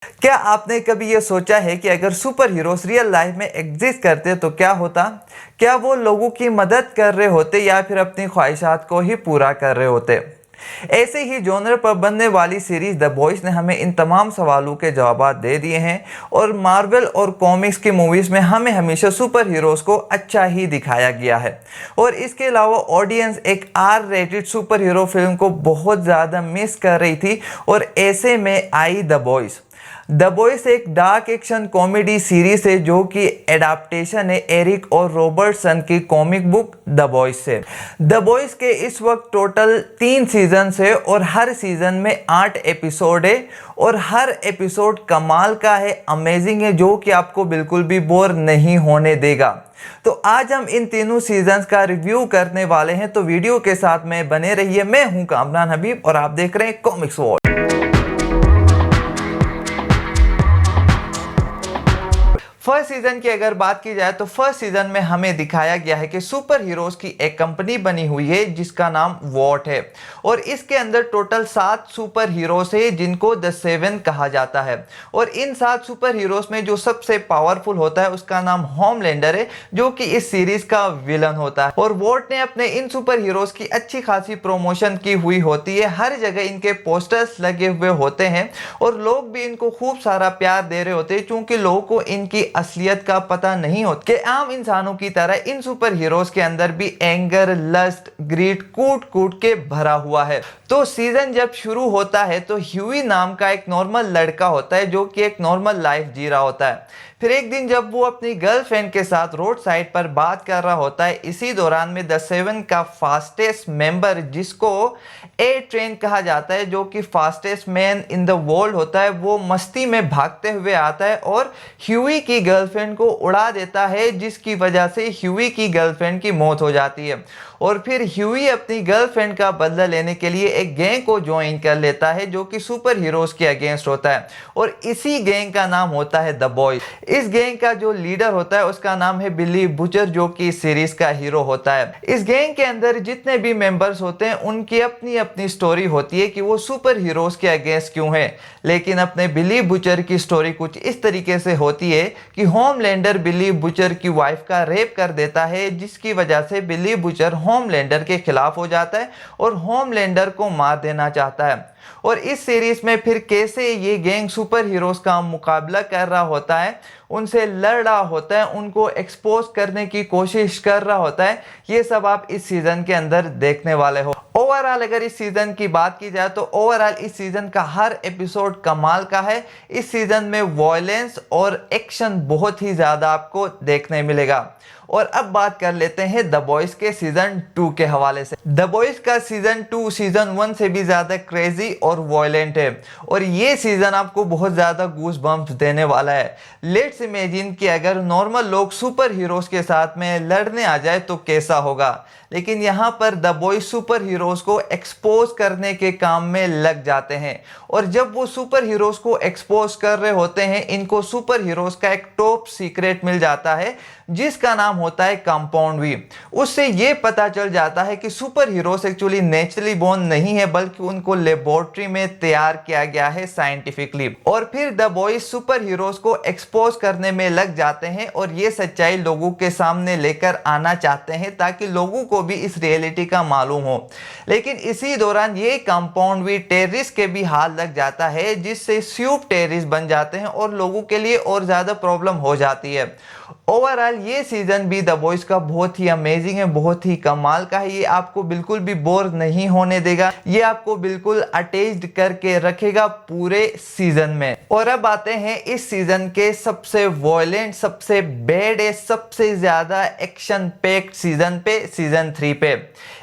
क्या आपने कभी ये सोचा है कि अगर सुपर हीरोज रियल लाइफ में एग्जिस्ट करते तो क्या होता? क्या वो लोगों की मदद कर रहे होते या फिर अपनी ख्वाहिशात को ही पूरा कर रहे होते? ऐसे ही जॉनर पर बनने वाली सीरीज द बॉयज ने हमें इन तमाम सवालों के जवाब दे दिए हैं और मार्वल और कॉमिक्स की मूवीज़ में हमें हमेशा सुपर हीरोज़ को अच्छा ही दिखाया गया है और इसके अलावा ऑडियंस एक R rated superhero film को बहुत ज़्यादा मिस कर रही थी और ऐसे में I the boys. The boys एक डार्क एक्शन कॉमेडी सीरीज है जो कि एडाप्टेशन है एरिक और रॉबर्टसन की कॉमिक बुक द बॉयज से। द बॉयज के इस वक्त टोटल 3 सीजन है और हर सीजन में 8 एपिसोड है और हर एपिसोड कमाल का है, अमेजिंग है, जो कि आपको बिल्कुल भी बोर नहीं होने देगा। तो आज हम इन तीनों सीजन्स का रिव्यू करने वाले हैं, तो वीडियो के साथ में बने रहिए। मैं हूं कामरान हबीब और आप देख रहे हैं कॉमिक्स वर्ल्ड। फर्स्ट सीजन की अगर बात की जाए तो फर्स्ट सीजन में हमें दिखाया गया है कि सुपर हीरोज की एक कंपनी बनी हुई है जिसका नाम वॉट है और इसके अंदर टोटल 7 सुपर हीरोज है जिनको द 7 कहा जाता है। और इन 7 सुपर हीरोज में जो सबसे पावरफुल होता है उसका नाम होमलैंडर है, जो कि इस सीरीज का विलन होता है। और वॉट ने अपने इन सुपर हीरोज की अच्छी खासी प्रमोशन की हुई होती है, हर जगह इनके पोस्टर्स लगे हुए होते हैं और लोग भी इनको खूब सारा प्यार दे रहे होते हैं, क्योंकि लोगों को इनकी असलियत का पता नहीं होता कि आम इंसानों की तरह इन सुपर हीरोज के अंदर भी एंगर, लस्ट, ग्रीड कूट कूट के भरा हुआ है। तो सीजन जब शुरू होता है तो ह्यूई नाम का एक नॉर्मल लड़का होता है जो कि एक नॉर्मल लाइफ जी रहा होता है। फिर एक दिन जब वो अपनी गर्लफ्रेंड के साथ रोड साइड पर बात कर रहा होता है, इसी दौरान में द 7 का फास्टेस्ट मेंबर, जिसको ए ट्रेन कहा जाता है, जो कि fastest man in the world होता है, वो मस्ती में भागते हुए आता है और ह्यूई की गर्लफ्रेंड को उड़ा देता है, जिसकी वजह से ह्यूई की गर्लफ्रेंड की मौत हो जाती है। और फिर ह्यूई अपनी गर्लफ्रेंड का बदला लेने के लिए एक गैंग को ज्वाइन कर लेता है जो कि सुपर हीरोज के अगेंस्ट होता है और इसी गैंग का नाम होता है द बॉयज। इस गैंग का जो लीडर होता है उसका नाम है बिली बुचर, जो कि इस सीरीज का हीरो होता है। इस गैंग के अंदर जितने भी मेंबर्स होते हैं उनकी अपनी अपनी स्टोरी होती है कि वो सुपर हीरोज के अगेंस्ट क्यों है, लेकिन अपने बिली बुचर की स्टोरी कुछ इस तरीके से होती है कि होमलैंडर बिली बुचर की वाइफ का रेप कर देता है, जिसकी वजह से बिली बुचर होमलैंडर के खिलाफ हो जाता है और होमलैंडर को मार देना चाहता है। और इस सीरीज में फिर कैसे ये गैंग सुपर हीरोज का मुकाबला कर रहा होता है, उनसे लड़ रहा होता है, उनको एक्सपोज करने की कोशिश कर रहा होता है, ये सब आप इस सीजन के अंदर देखने वाले हो। ओवरऑल अगर इस सीजन की बात की जाए तो ओवरऑल इस सीजन का हर एपिसोड कमाल का है। इस सीजन में वॉयलेंस और एक्शन बहुत ही ज्यादा आपको देखने मिलेगा। और अब बात कर लेते हैं द बॉयज के सीजन 2 के हवाले से। द बॉयज का सीजन 2 सीजन 1 से भी ज्यादा क्रेजी और वॉयलेंट है और ये सीजन आपको बहुत ज्यादा गूज बम्प्स देने वाला है। लेट्स इमेजिन कि अगर नॉर्मल लोग सुपर हीरोज के साथ में लड़ने आ जाए तो कैसा होगा, लेकिन यहाँ पर द बॉयज सुपर हीरोज को एक्सपोज करने के काम में लग जाते हैं और जब वो सुपर हीरोज को एक्सपोज कर रहे होते हैं, इनको सुपर हीरोज का एक टॉप सीक्रेट मिल जाता है जिसका नाम होता है कंपाउंड वी। उससे ये पता चल जाता है कि superheroes actually naturally born नहीं है, बल्कि उनको लेबोरेटरी में तैयार किया गया है साइंटिफिकली। और फिर द बॉयज सुपर हीरोज को एक्सपोज करने में लग जाते हैं और ये सच्चाई लोगों के सामने लेकर आना चाहते हैं ताकि लोगों को भी इस रियलिटी का मालूम हो। लेकिन इसी दौरान ये कंपाउंड भी टेररिस्ट के भी हाथ लग जाता है, जिससे स्यूप टेररिस्ट बन जाते हैं और लोगों के लिए और ज्यादा प्रॉब्लम हो जाती है। ओवरऑल ये सीजन भी द बॉयज का बहुत ही अमेजिंग है, बहुत ही कमाल का है। ये आपको बिल्कुल भी बोर नहीं होने देगा, ये आपको बिल्कुल अटैच्ड करके रखेगा पूरे सीजन में। और अब आते हैं इस सीजन के सबसे वॉयलेंट, सबसे बैड, सबसे ज्यादा एक्शन पैक्ड सीजन पे, सीजन 3 पे।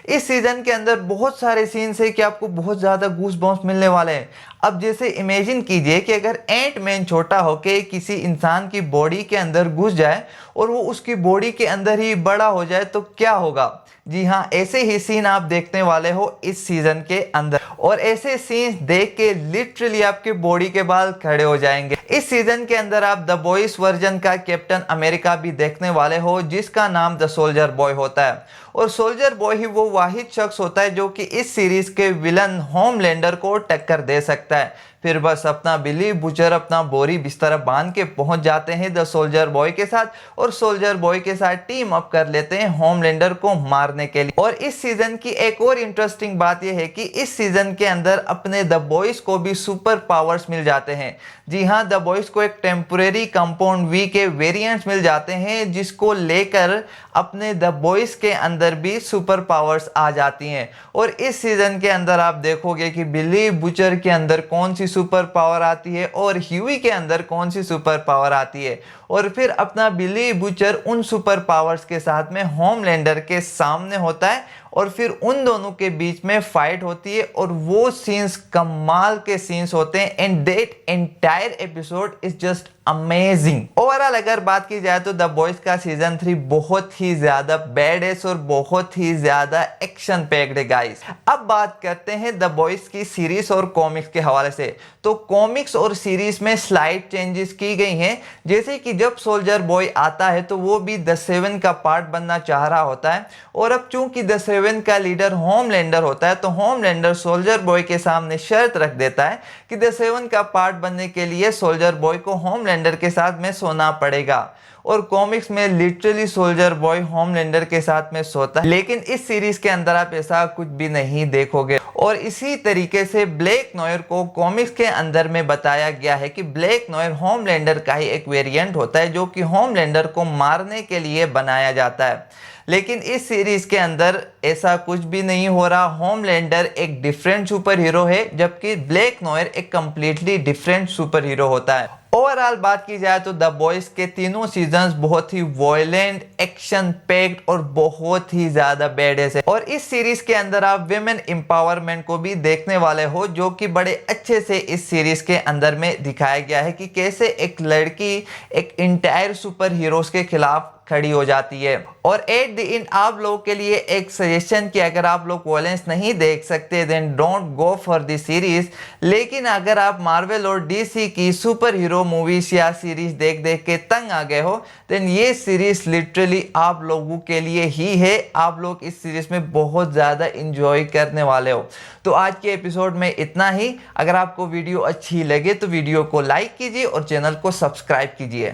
इस सीजन के अंदर बहुत सारे सीन्स है कि आपको बहुत ज्यादा गूस बम्प्स मिलने वाले हैं। अब जैसे इमेजिन कीजिए कि अगर एंट मैन छोटा होके किसी इंसान की बॉडी के अंदर घुस जाए और वो उसकी बॉडी के अंदर ही बड़ा हो जाए तो क्या होगा। जी हाँ, ऐसे ही सीन आप देखने वाले हो इस सीजन के अंदर और ऐसे सीन्स देख के लिटरली आपके बॉडी के बाल खड़े हो जाएंगे। इस सीजन के अंदर आप द बॉयज वर्जन का कैप्टन अमेरिका भी देखने वाले हो, जिसका नाम द सोल्जर बॉय होता है। और सोल्जर बॉय ही वो वाहिद शख्स होता है जो कि इस सीरीज के विलन होमलैंडर को टक्कर दे सकता है। फिर बस अपना बिली बूचर अपना बोरी बिस्तर बांध के पहुंच जाते हैं द सोल्जर बॉय के साथ और सोल्जर बॉय के साथ टीम अप कर लेते हैं होमलैंडर को मारने के लिए। और इस सीजन की एक और इंटरेस्टिंग बात यह है कि इस सीजन के अंदर अपने द बॉयज को भी सुपर पावर्स मिल जाते हैं। जी हाँ, द बॉयज को एक टेम्पोरेरी कंपाउंड वी के वेरिएंट्स मिल जाते हैं जिसको लेकर अपने द बॉयज के अंदर भी सुपर पावर्स आ जाती हैं। और इस सीजन के अंदर आप देखोगे कि बिली बूचर के अंदर कौन सी सुपर पावर आती है और ह्यूई के अंदर कौन सी सुपर पावर आती है, और फिर अपना बिली बूचर उन सुपर पावर्स के साथ में होमलैंडर के सामने होता है और फिर उन दोनों के बीच में फाइट होती है और वो सीन्स कमाल के सीन्स होते हैं and that entire episode is just amazing. Overall अगर बात की जाए तो द बॉयज का सीजन 3 बहुत ही ज्यादा बैडेस और बहुत ही ज्यादा एक्शन पैक्ड है गाइस। अब बात करते हैं द बॉयज की सीरीज और कॉमिक्स के हवाले से। तो कॉमिक्स और सीरीज में स्लाइड चेंजेस की गई हैं, जैसे कि जब सोल्जर बॉय आता है तो वो भी द सेवन का पार्ट बनना चाह रहा होता है और अब चूंकि द सेवन का लीडर होमलैंडर होता है तो होमलैंडर सोल्जर बॉय के सामने शर्त रख देता है कि द सेवन का पार्ट बनने के लिए सोल्जर बॉय को होमलैंडर के साथ में सोना पड़ेगा। और कॉमिक्स में लिटरली सोल्जर बॉय होमलैंडर के साथ में सोता है, लेकिन इस सीरीज के अंदर आप ऐसा कुछ भी नहीं देखोगे। और इसी तरीके से ब्लैक नॉयर को कॉमिक्स के अंदर में बताया गया है कि ब्लैक नॉयर होमलैंडर का ही एक वेरिएंट होता है जो कि होमलैंडर को मारने के लिए बनाया जाता है, लेकिन इस सीरीज के अंदर ऐसा कुछ भी नहीं हो रहा। होमलैंडर एक डिफरेंट सुपर हीरो है जबकि ब्लैक नॉयर एक कंप्लीटली डिफरेंट सुपर हीरो होता है। ओवरऑल बात की जाए तो द बॉयज के तीनों सीजन्स बहुत ही वॉयलेंट, एक्शन पैक्ड और बहुत ही ज्यादा बैडेस है। और इस सीरीज के अंदर आप विमेन एम्पावरमेंट को भी देखने वाले हो जो कि बड़े अच्छे से इस सीरीज के अंदर में दिखाया गया है कि कैसे एक लड़की एक इंटायर सुपर हीरोज के खिलाफ खड़ी हो जाती है। और एट द एंड आप लोगों के लिए एक सजेशन कि अगर आप लोग वॉयलेंस नहीं देख सकते then don't go for the series, लेकिन अगर आप मार्वल और डीसी की सुपर हीरो मूवीज या सीरीज देख देख के तंग आ गए हो देन ये सीरीज लिटरली आप लोगों के लिए ही है। आप लोग इस सीरीज में बहुत ज़्यादा इंजॉय करने वाले हो। तो आज के एपिसोड में इतना ही। अगर आपको वीडियो अच्छी लगे तो वीडियो को लाइक कीजिए और चैनल को सब्सक्राइब कीजिए।